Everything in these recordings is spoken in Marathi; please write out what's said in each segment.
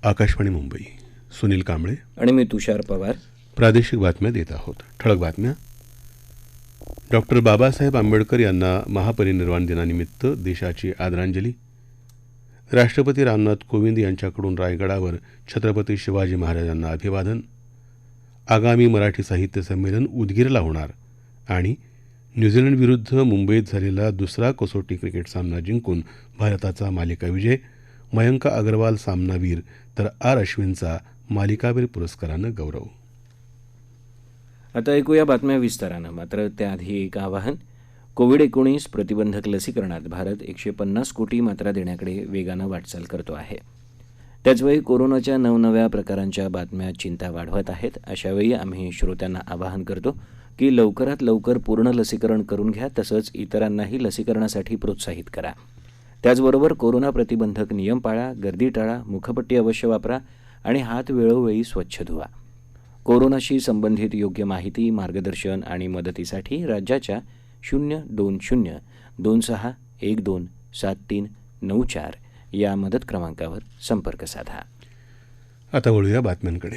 आकाशवाणी मुंबई. सुनील कांबळे आणि मी तुषार पवार. प्रादेशिक बातम्या देत आहोत. ठळक बातम्या. डॉक्टर बाबासाहेब आंबेडकर यांना महापरिनिर्वाण दिनानिमित्त देशाची आदरांजली. राष्ट्रपती रामनाथ कोविंद यांच्याकडून रायगडावर छत्रपती शिवाजी महाराजांना अभिवादन. आगामी मराठी साहित्य संमेलन उदगीरला होणार. आणि न्यूझीलंड विरुद्ध मुंबईत झालेला दुसरा कसोटी क्रिकेट सामना जिंकून भारताचा मालिका विजय. मयंक अग्रवाल सामनावीर तर आर अश्विनचा मालिकावीर पुरस्कारानं गौरव. आता ऐकूया बातम्या विस्तारानं. मात्र त्याआधी एक आवाहन. कोविड-19 प्रतिबंधक लसीकरणात भारत 150 कोटी मात्रा देण्याकडे वेगानं वाटचाल करतो आहे. त्याचवेळी कोरोनाच्या नवनव्या प्रकारांच्या बातम्या चिंता वाढवत आहेत. अशावेळी आम्ही श्रोत्यांना आवाहन करतो की लवकरात लवकर पूर्ण लसीकरण करून घ्या, तसंच इतरांनाही लसीकरणासाठी प्रोत्साहित करा. त्याचबरोबर कोरोना प्रतिबंधक नियम पाळा, गर्दी टाळा, मुखपट्टी अवश्य वापरा आणि हात वेळोवेळी स्वच्छ धुवा. कोरोनाशी संबंधित योग्य माहिती, मार्गदर्शन आणि मदतीसाठी राज्याच्या 02026127394 या मदत क्रमांकावर संपर्क साधा. आता वळूया बातम्यांकडे.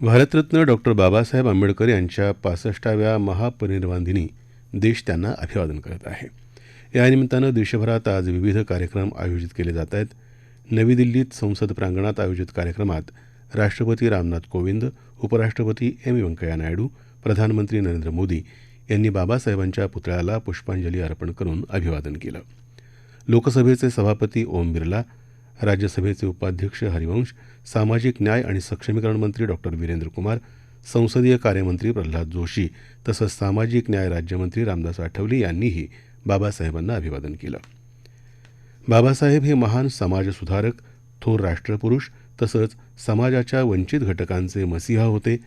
भारतरत्न डॉक्टर बाबासाहेब आंबेडकर यांच्या 65व्या महापरिनिर्वाण दिनी देश त्यांना अभिवादन करत आहे. या निमित्तानं देशभरात आज विविध कार्यक्रम आयोजित केले जात आहेत. नवी दिल्लीत संसद प्रांगणात आयोजित कार्यक्रमात राष्ट्रपती रामनाथ कोविंद, उपराष्ट्रपती व्यंकय्या नायडू, प्रधानमंत्री नरेंद्र मोदी यांनी बाबासाहेबांच्या पुतळ्याला पुष्पांजली अर्पण करून अभिवादन केलं. लोकसभेचे सभापती ओम बिर्ला, राज्यसभेचे उपाध्यक्ष हरिवंश, सामाजिक न्याय आणि सक्षमीकरण मंत्री डॉक्टर वीरेंद्र कुमार, संसदीय कार्यमंत्री प्रल्हाद जोशी तसंच सामाजिक न्याय राज्यमंत्री रामदास आठवले यांनीही बाबासाहेबांना अभिवादन केलं. बाबासाहेब हे महान समाजसुधारक, थोर राष्ट्रपुरुष तसंच समाजाच्या वंचित घटकांचे मसीहा होते.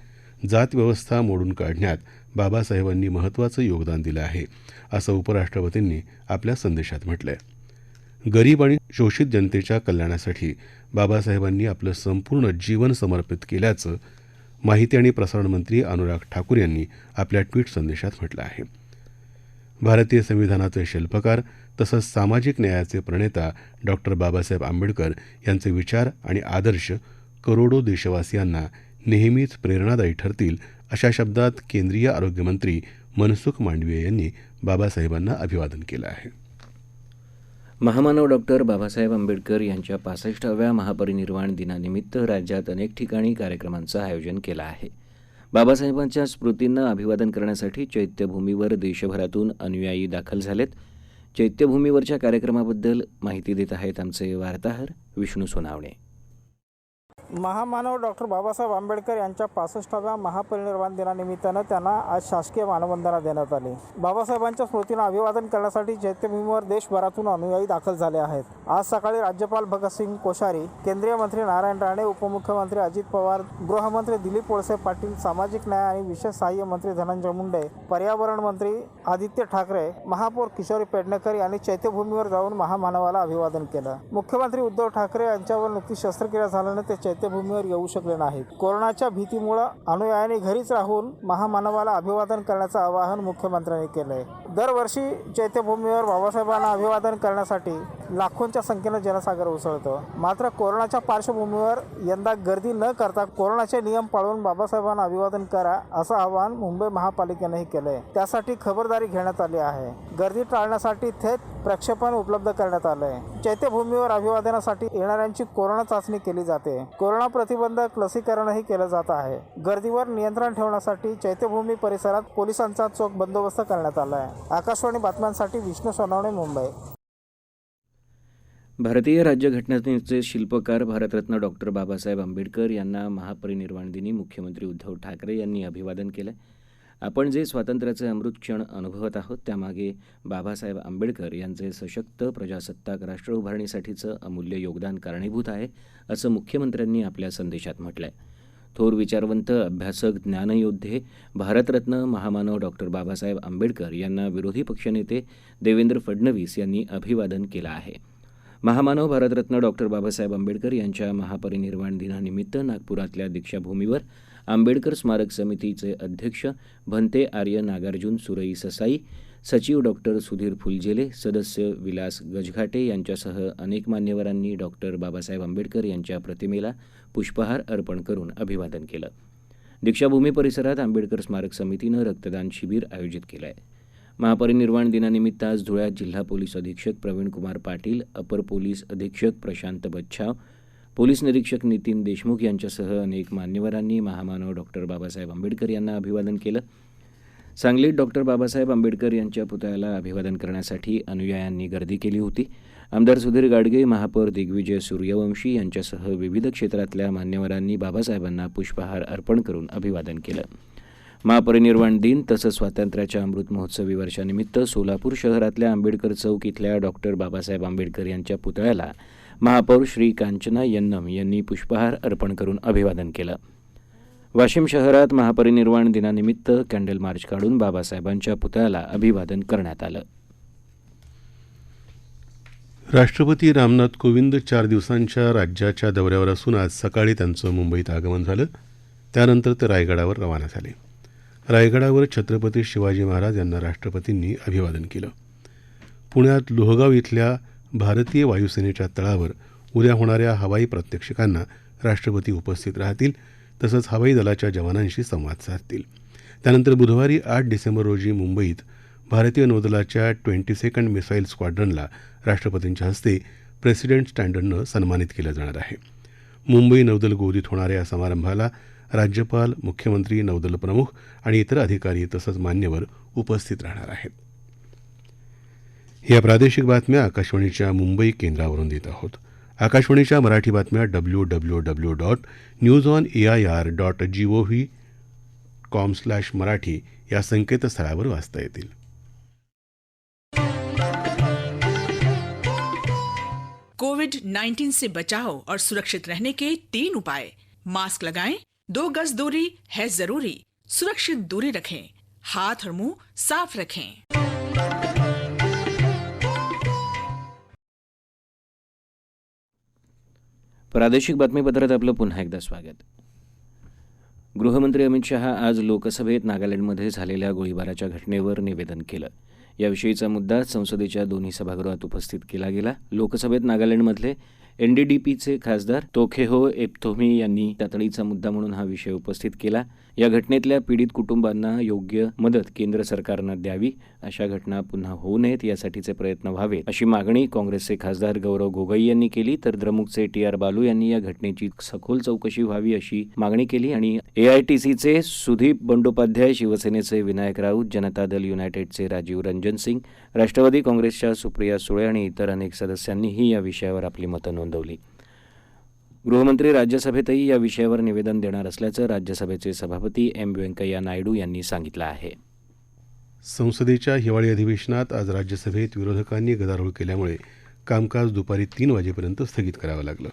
जात व्यवस्था मोडून काढण्यात बाबासाहेबांनी महत्त्वाचं योगदान दिलं आहे, असं उपराष्ट्रपतींनी आपल्या संदेशात म्हटलंय. गरीब आणि शोषित जनतेच्या कल्याणासाठी बाबासाहेबांनी आपलं संपूर्ण जीवन समर्पित केल्याचं माहिती आणि प्रसारण मंत्री अनुराग ठाकूर यांनी आपल्या ट्विट संदेशात म्हटलं आहे. भारतीय संविधानाचे शिल्पकार तसंच सामाजिक न्यायाचे प्रणेता डॉक्टर बाबासाहेब आंबेडकर यांचे विचार आणि आदर्श करोडो देशवासियांना नेहमीच प्रेरणादायी ठरतील, अशा शब्दात केंद्रीय आरोग्यमंत्री मनसुख मांडवीय यांनी बाबासाहेबांना अभिवादन केलं आहे. महामानव डॉक्टर बाबासाहेब आंबेडकर यांच्या 65व्या महापरिनिर्वाण दिनानिमित्त राज्यात अनेक ठिकाणी कार्यक्रमांचं आयोजन केलं आहे. बाबासाहेबांच्या स्मृतींना अभिवादन करण्यासाठी चैत्यभूमीवर देशभरातून अनुयायी दाखल झालेत. चैत्यभूमीवरच्या कार्यक्रमाबद्दल माहिती देत आहेत आमचे वार्ताहर विष्णू सोनावणे. महामानव डॉक्टर बाबासाहेब आंबेडकर यांच्या 65व्या महापरिनिर्वाण दिनानिमित्तानं त्यांना आज शासकीय मानवंदना देण्यात आली. बाबासाहेबांच्या स्मृतींना अभिवादन करण्यासाठी चैत्यभूमीवर देशभरातून अनुयायी दाखल झाले आहेत. आज सकाळी राज्यपाल भगतसिंग कोश्यारी, केंद्रीय मंत्री नारायण राणे, उपमुख्यमंत्री अजित पवार, गृहमंत्री दिलीप वळसे पाटील, सामाजिक न्याय आणि विशेष सहाय्य मंत्री धनंजय मुंडे, पर्यावरण मंत्री आदित्य ठाकरे, महापौर किशोरी पेडणेकर यांनी चैत्यभूमीवर जाऊन महामानवाला अभिवादन केलं. मुख्यमंत्री उद्धव ठाकरे यांच्यावर नुकतीच शस्त्रक्रिया झाल्यानं ते चैत्यभूमीवर येऊ शकले नाहीत. कोरोनाच्या भीतीमुळे अनुयायांनी घरीच राहून महामानवाला अभिवादन करण्याचं आवाहन मुख्यमंत्र्यांनी केलंय. दरवर्षी चैत्यभूमीवर बाबासाहेबांना अभिवादन करण्यासाठी लाखोंच्या संख्येनं जनसागर उसळतो. मात्र कोरोनाच्या पार्श्वभूमीवर यंदा गर्दी न करता कोरोनाचे नियम पाळून बाबासाहेबांना अभिवादन करा, असं आवाहन मुंबई महापालिकेनंही केलंय. त्यासाठी खबरदारी घेण्यात आली आहे. गर्दी टाळण्यासाठी थेट प्रक्षेपण उपलब्ध करण्यात आलंय. चैत्यभूमीवर अभिवादनासाठी येणाऱ्यांची कोरोना चाचणी केली जाते. कोरोना प्रतिबंधक लसीकरणही केलं जात आहे. गर्दीवर नियंत्रण ठेवण्यासाठी चैत्यभूमी परिसरात पोलिसांचा चोख बंदोबस्त करण्यात आला आहे. आकाशवाणी बातम्यांसाठी विष्णू सोनावणे, मुंबई. भारतीय राज्यघटनेचे शिल्पकार भारतरत्न डॉक्टर बाबासाहेब आंबेडकर यांना महापरिनिर्वाण दिनी मुख्यमंत्री उद्धव ठाकरे यांनी अभिवादन केलं. आपण जे स्वातंत्र्याचे अमृत क्षण अनुभवत आहोत त्यामागे बाबासाहेब आंबेडकर यांचे सशक्त प्रजासत्ताक राष्ट्र उभारणीसाठीचं अमूल्य योगदान कारणीभूत आहे, असं मुख्यमंत्र्यांनी आपल्या संदेशात म्हटलं आहे. थोर विचारवंत, अभ्यासक, ज्ञानयोद्धे, भारतरत्न महामानव डॉक्टर बाबासाहेब आंबेडकर यांना विरोधी पक्षनेते देवेंद्र फडणवीस यांनी अभिवादन केलं आहे. महामानव भारतरत्न डॉक्टर बाबासाहेब आंबेडकर यांच्या महापरिनिर्वाण दिनानिमित्त नागपुरातल्या दीक्षाभूमीवर आंबेडकर स्मारक समितीचे अध्यक्ष भंते आर्य नागार्जुन सुरई ससाई, सचिव डॉक्टर सुधीर फुलझेले, सदस्य विलास गजघाटे यांच्यासह अनेक मान्यवरांनी डॉक्टर बाबासाहेब आंबेडकर यांच्या प्रतिमेला पुष्पहार अर्पण करून अभिवादन केलं. दीक्षाभूमी परिसरात आंबेडकर स्मारक समितीनं रक्तदान शिबिर आयोजित केलं आहे. महापरिनिर्वाण दिनानिमित्त आज धुळ्यात जिल्हा पोलीस अधीक्षक प्रवीणकुमार पाटील, अपर पोलीस अधीक्षक प्रशांत बच्छाव, पोलीस निरीक्षक नितीन देशमुख यांच्यासह अनेक मान्यवरांनी महामानव डॉक्टर बाबासाहेब आंबेडकर यांना अभिवादन केलं. सांगलीत डॉक्टर बाबासाहेब आंबेडकर यांच्या पुतळ्याला अभिवादन करण्यासाठी अनुयायांनी गर्दी केली होती. आमदार सुधीर गाडगे, महापौर दिग्विजय सूर्यवंशी यांच्यासह विविध क्षेत्रातल्या मान्यवरांनी बाबासाहेबांना पुष्पहार अर्पण करून अभिवादन केलं. महापरिनिर्वाण दिन तसंच स्वातंत्र्याच्या अमृत महोत्सवी वर्षानिमित्त सोलापूर शहरातल्या आंबेडकर चौक इथल्या डॉक्टर बाबासाहेब आंबेडकर यांच्या पुतळ्याला महापौर श्री कांचना यन्नम यांनी पुष्पहार अर्पण करून अभिवादन केलं. वाशिम शहरात महापरिनिर्वाण दिनानिमित्त कॅन्डल मार्च काढून बाबासाहेबांच्या पुतळ्याला अभिवादन करण्यात आलं. राष्ट्रपती रामनाथ कोविंद 4 दिवसांच्या राज्याच्या दौऱ्यावर असून आज सकाळी त्यांचं मुंबईत आगमन झालं. त्यानंतर ते रायगडावर रवाना झाले. रायगडावर छत्रपती शिवाजी महाराज यांना राष्ट्रपतींनी अभिवादन केलं. पुण्यात लोहगाव इथल्या भारतीय वायुसेनेच्या तळावर उद्या होणाऱ्या हवाई प्रात्यक्षिकांना राष्ट्रपती उपस्थित राहतील. तसंच हवाई दलाच्या जवानांशी संवाद साधतील. त्यानंतर बुधवारी 8 डिसेंबर रोजी मुंबईत भारतीय नौदलाच्या 22nd मिसाईल स्क्वॉड्रनला राष्ट्रपतींच्या हस्ते प्रेसिडेंट स्टँडर्डनं सन्मानित केलं जाणार आहे. मुंबई नौदल गोदीत होणाऱ्या या समारंभाला राज्यपाल, मुख्यमंत्री, नौदल प्रमुख आणि इतर अधिकारी तसंच मान्यवर उपस्थित राहणार आहेत. या प्रादेशिक बातम्या आकाशवाणीच्या मुंबई केंद्रावरून देत आहोत. आकाशवाणीच्या मराठी बातम्या www.newsonair.gov.com/मराठी या संकेतस्थळावर वाचता येतील. कोविड-19 से बचाव और सुरक्षित रहने के 3 उपाय. मास्क लगाएं, 2 गज दूरी है जरूरी, सुरक्षित दूरी रखें, हाथ और मुंह साफ रखें. प्रादेशिक बातमीपत्रात आपलं पुन्हा एकदा स्वागत. गृहमंत्री अमित शहा आज लोकसभेत नागालँडमध्ये झालेल्या गोळीबाराच्या घटनेवर निवेदन केलं. याविषयीचा मुद्दा संसदेच्या दोन्ही सभागृहात उपस्थित केला गेला. लोकसभेत नागालँडमधले एनडीडीपीचे खासदार तोखेहो एप्थोमी यांनी तातडीचा मुद्दा म्हणून हा विषय उपस्थित केला. या घटनेतल्या पीडित कुटुंबांना योग्य मदत केंद्र सरकारनं द्यावी, अशा घटना पुन्हा होऊ नयेत यासाठीचे प्रयत्न व्हावेत अशी मागणी काँग्रेसचे खासदार गौरव गोगोई यांनी केली. तर द्रमुकचे TR बालू यांनी या घटनेची सखोल चौकशी व्हावी अशी मागणी केली. आणि AITCचे सुदीप बंडोपाध्याय, शिवसेनेचे विनायक राऊत, जनता दल युनायटेडचे राजीव रंजन सिंग, राष्ट्रवादी काँग्रेसच्या सुप्रिया सुळे आणि इतर अनेक सदस्यांनीही या विषयावर आपली मतं नोंदवली. गृहमंत्री राज्यसभेतही या विषयावर निवेदन देणार असल्याचं राज्यसभेचे सभापती M व्यंकय्या नायडू यांनी सांगितलं आहे. संसदेच्या हिवाळी अधिवेशनात आज राज्यसभेत विरोधकांनी गदारोळ केल्यामुळे कामकाज दुपारी 3 वाजेपर्यंत स्थगित करावं लागलं.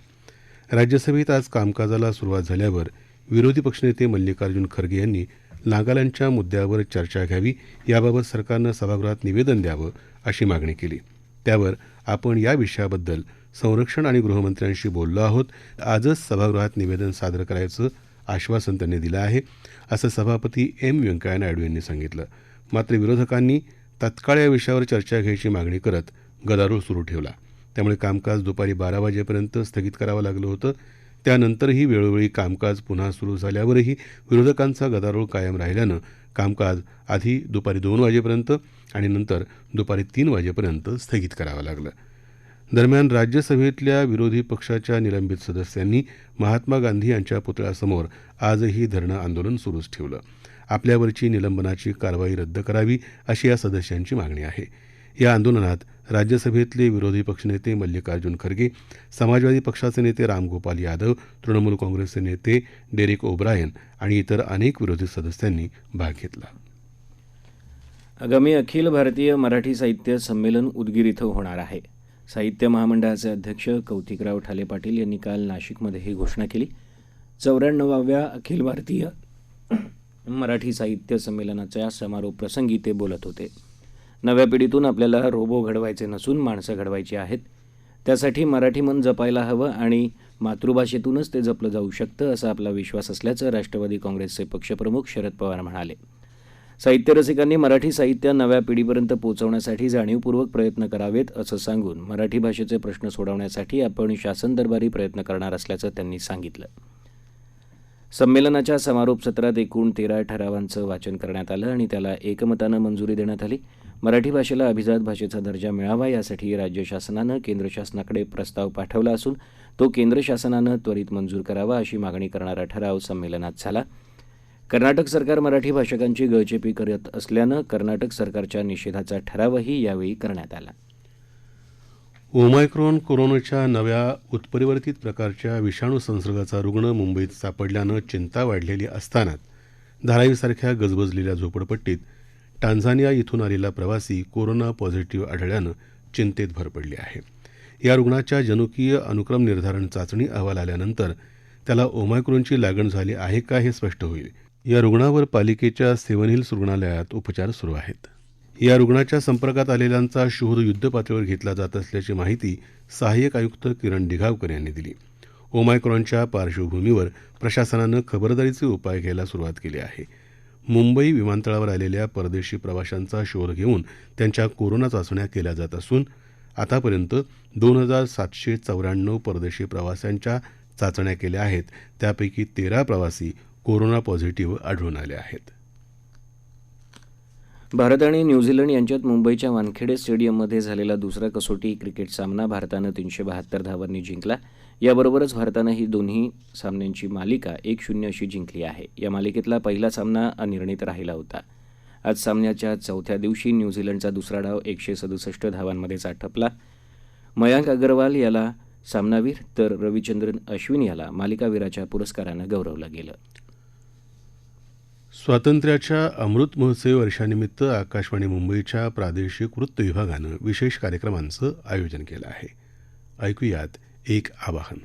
राज्यसभेत आज कामकाजाला सुरुवात झाल्यावर विरोधी पक्षनेते मल्लिकार्जुन खरगे यांनी नागालँडच्या मुद्द्यावर चर्चा घ्यावी, याबाबत सरकारनं सभागृहात निवेदन द्यावं अशी मागणी केली. त्यावर आपण या विषयाबद्दल संरक्षण आणि गृहमंत्र्यांशी बोललो आहोत, आजच सभागृहात निवेदन सादर करायचं आश्वासन त्यांनी दिलं आहे, असं सभापती M व्यंकय्या नायडू यांनी सांगितलं. मात्र विरोधकांनी तत्काळ या विषयावर चर्चा घ्यायची मागणी करत गदारोळ सुरू ठेवला. त्यामुळे कामकाज दुपारी 12 वाजेपर्यंत स्थगित करावं लागलं होतं. त्यानंतरही वेळोवेळी कामकाज पुन्हा सुरू झाल्यावरही विरोधकांचा गदारोळ कायम राहिल्यानं कामकाज आधी दुपारी 2 वाजेपर्यंत आणि नंतर दुपारी 3 वाजेपर्यंत स्थगित करावं लागलं. दरम्यान राज्यसभेतल्या विरोधी पक्षाच्या निलंबित सदस्यांनी महात्मा गांधी यांच्या पुतळ्यासमोर आजही धरणं आंदोलन सुरूच ठेवलं. आपल्यावरची निलंबनाची कारवाई रद्द करावी अशी या सदस्यांची मागणी आहे. या आंदोलनात राज्यसभेतले विरोधी पक्षनेते मल्लिकार्जुन खरगे, समाजवादी पक्षाचे नेते रामगोपाल यादव, तृणमूल काँग्रेसचे नेते डेरेक ओब्रायन आणि इतर अनेक विरोधी सदस्यांनी भाग घेतला. आगामी अखिल भारतीय मराठी साहित्य संमेलन उदगीर इथं होणार आहे. साहित्य महामंडळाचे अध्यक्ष कौतिकराव ठाले पाटील यांनी काल नाशिकमध्ये ही घोषणा केली. 94व्या अखिल भारतीय मराठी साहित्य संमेलनाच्या समारोप प्रसंगी ते बोलत होते. नव्या पिढीतून आपल्याला रोबो घडवायचे नसून माणसं घडवायची आहेत. त्यासाठी मराठी मन जपायला हवं आणि मातृभाषेतूनच ते जपलं जाऊ शकतं असा आपला विश्वास असल्याचं राष्ट्रवादी काँग्रेसचे पक्षप्रमुख शरद पवार म्हणाले. साहित्य रसिकांनी मराठी साहित्य नव्या पिढीपर्यंत पोहोचवण्यासाठी जाणीवपूर्वक प्रयत्न करावेत असं सांगून मराठी भाषेचे प्रश्न सोडवण्यासाठी आपण शासन दरबारी प्रयत्न करणार असल्याचं त्यांनी सांगितलं. संमेलनाच्या समारोप सत्रात एकूण 13 ठरावांचं वाचन करण्यात आलं आणि त्याला एकमतानं मंजुरी देण्यात आली. मराठी भाषेला अभिजात भाषेचा दर्जा मिळावा यासाठी राज्य शासनानं केंद्र शासनाकडे प्रस्ताव पाठवला असून तो केंद्र शासनानं त्वरित मंजूर करावा अशी मागणी करणारा ठराव संमेलनात झाला. कर्नाटक सरकार मराठी भाषकांची गळचेपी करत असल्यानं कर्नाटक सरकारच्या निषेधाचा ठरावही यावेळी करण्यात आला. ओमायक्रॉन कोरोनाच्या नव्या उत्परिवर्तित प्रकारच्या विषाणू संसर्गाचा रुग्ण मुंबईत सापडल्यानं चिंता वाढलेली असतानाच धारावीसारख्या गजबजलेल्या झोपडपट्टीत टांझानिया इथून आलेला प्रवासी कोरोना पॉझिटिव्ह आढळल्यानं चिंतेत भर पडली आहे. या रुग्णाच्या जनुकीय अनुक्रम निर्धारण चाचणी अहवाल आल्यानंतर त्याला ओमायक्रॉनची लागण झाली आहे का हे स्पष्ट होईल. या रुग्णावर पालिकेच्या सेव्हन हिल्स रुग्णालयात उपचार सुरू आहेत. या रुग्णाच्या संपर्कात आलेल्यांचा शोध युद्धपातळीवर घेतला जात असल्याची माहिती सहाय्यक आयुक्त किरण दिघावकर यांनी दिली. ओमायक्रॉनच्या पार्श्वभूमीवर प्रशासनानं खबरदारीचे उपाय घ्यायला सुरुवात केली आहे. मुंबई विमानतळावर आलेल्या परदेशी प्रवाशांचा शोध घेऊन त्यांच्या कोरोना चाचण्या केल्या जात असून आतापर्यंत 2794 परदेशी प्रवाशांच्या चाचण्या केल्या आहेत. त्यापैकी 13 प्रवासी कोरोना पॉझिटिव्ह आढळून आले आहेत. भारत आणि न्यूझीलंड यांच्यात मुंबईच्या वानखेडे स्टेडियममध्ये झालेला दुसरा कसोटी क्रिकेट सामना भारतानं 372 धावांनी जिंकला. याबरोबरच भारतानं ही दोन्ही सामन्यांची मालिका 1-0 अशी जिंकली आहे. या मालिकेतला पहिला सामना अनिर्णित राहिला होता. आज सामन्याच्या चौथ्या दिवशी न्यूझीलंडचा दुसरा डाव 167 धावांमध्येच आटपला. मयांक अग्रवाल याला सामनावीर तर रविचंद्रन अश्विन याला मालिकावीराच्या पुरस्कारानं गौरवलं गेलं. स्वातंत्र्याच्या अमृत महोत्सवी वर्षानिमित्त आकाशवाणी मुंबईच्या प्रादेशिक वृत्त विभागानं विशेष कार्यक्रमांचं आयोजन केलं आहे. ऐकूयात एक आवाहन.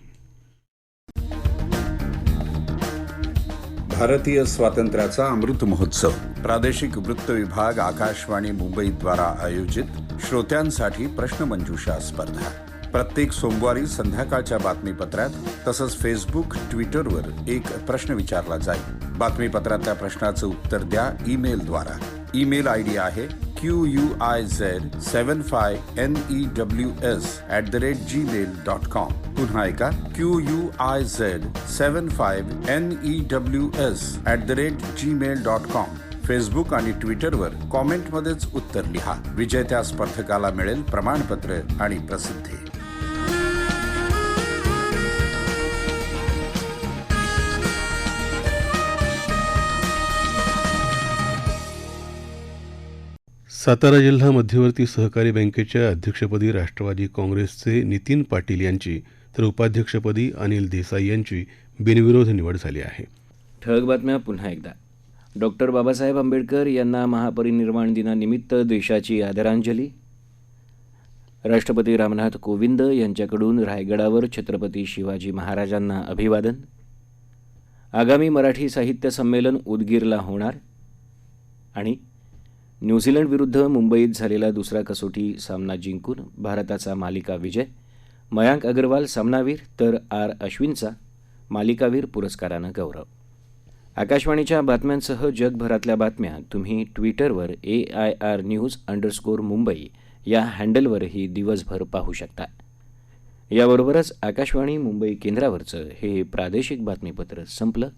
भारतीय स्वातंत्र्याचा अमृत महोत्सव प्रादेशिक वृत्त विभाग आकाशवाणी मुंबई द्वारा आयोजित श्रोत्यांसाठी प्रश्नमंजुषा स्पर्धा प्रत्येक सोमवारी संध्याकाळच्या बातमीपत्रात तसंच फेसबुक ट्विटरवर एक प्रश्न विचारला जाईल. बातमीपत्रातल्या प्रश्नाचं उत्तर द्या ईमेलद्वारा. ईमेल आयडी आहे QUIZ75NEWS@gmail.com. पुन्हा ऐका QUIZ75NEWS@gmail.com. फेसबुक आणि ट्विटरवर कॉमेंटमध्येच उत्तर लिहा. विजेत्या स्पर्धकाला मिळेल प्रमाणपत्र आणि प्रसिद्धी. सातारा जिल्हा मध्यवर्ती सहकारी बँकेच्या अध्यक्षपदी राष्ट्रवादी काँग्रेसचे नितीन पाटील यांची तर उपाध्यक्षपदी अनिल देसाई यांची बिनविरोध निवड झाली आहे. ठळक बातम्या पुन्हा एकदा. डॉक्टर बाबासाहेब आंबेडकर यांना महापरिनिर्वाण दिनानिमित्त देशाची आदरांजली. राष्ट्रपती रामनाथ कोविंद यांच्याकडून रायगडावर छत्रपती शिवाजी महाराजांना अभिवादन. आगामी मराठी साहित्य संमेलन उदगीरला होणार. आणि न्यूझीलंड विरुद्ध मुंबईत झालेला दुसरा कसोटी सामना जिंकून भारताचा मालिका विजय. मयांक अग्रवाल सामनावीर तर अश्विनचा मालिकावीर पुरस्कारानं गौरव. आकाशवाणीच्या बातम्यांसह जगभरातल्या बातम्या तुम्ही ट्विटरवर AIRnews_मुंबई या हँडलवरही दिवसभर पाहू शकता. याबरोबरच आकाशवाणी मुंबई केंद्रावरचं हे प्रादेशिक बातमीपत्र संपलं.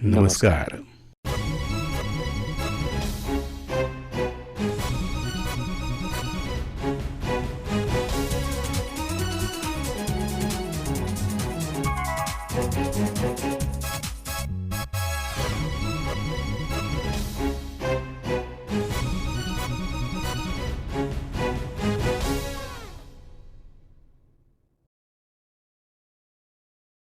नमस्कार.